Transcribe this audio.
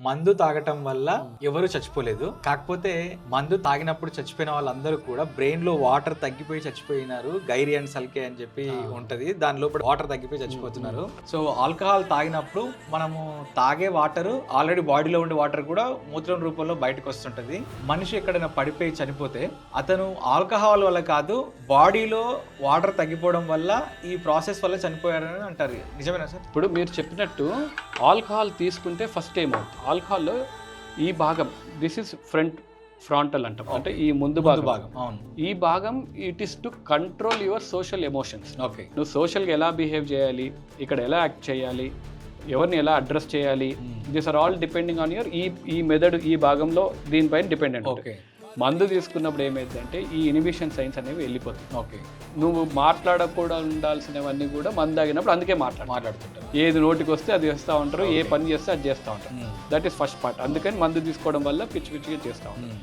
మందు తాగటం వల్ల ఎవరు చచ్చిపోలేదు. కాకపోతే మందు తాగినప్పుడు చచ్చిపోయిన వాళ్ళందరూ కూడా బ్రెయిన్ లో వాటర్ తగ్గిపోయి చచ్చిపోయినారు. గైరి అండ్ సల్కే అని చెప్పి ఉంటది, దాని లోపల వాటర్ తగ్గిపోయి చచ్చిపోతున్నారు. సో ఆల్కహాల్ తాగినప్పుడు మనము తాగే వాటర్ ఆల్రెడీ బాడీలో ఉండే వాటర్ కూడా మూత్రం రూపంలో బయటకు వస్తుంటది. మనిషి ఎక్కడైనా పడిపోయి చనిపోతే అతను ఆల్కహాల్ వల్ల కాదు, బాడీలో వాటర్ తగ్గిపోవడం వల్ల ఈ ప్రాసెస్ వల్ల చనిపోయారని అంటారు. నిజమేనా సార్? ఇప్పుడు మీరు చెప్పినట్టు ఆల్కహాల్ తీసుకుంటే ఫస్ట్ ఏమవుతుంది, ఆల్కహాల్లో ఈ భాగం దిస్ ఇస్ ఫ్రంటల్ అంటాం, అంటే ఈ ముందు భాగం. అవును. ఈ భాగం it is to control your social emotions. Okay. నువ్వు సోషల్గా ఎలా బిహేవ్ చేయాలి, ఇక్కడ ఎలా యాక్ట్ చేయాలి, ఎవరిని ఎలా అడ్రస్ చేయాలి, this are all depending on your ఈ మెథడ్, ఈ భాగంలో దీనిపైన డిపెండెంట్. ఓకే. మందు తీసుకున్నప్పుడు ఏమైందంటే ఈ ఇనిబిషన్ సైన్స్ అనేవి వెళ్ళిపోతాయి. ఓకే. నువ్వు మాట్లాడకుండా ఉండాల్సినవన్నీ కూడా మందు తాగినప్పుడు అందుకే మాట్లాడుతుంటారు. ఏది నోటికి వస్తే అది చేస్తూ ఉంటారు, ఏ పని చేస్తే అది చేస్తూ ఉంటారు. That is first part. అందుకని మందు తీసుకోవడం వల్ల పిచ్చి పిచ్చిగా చేస్తూ ఉంటారు.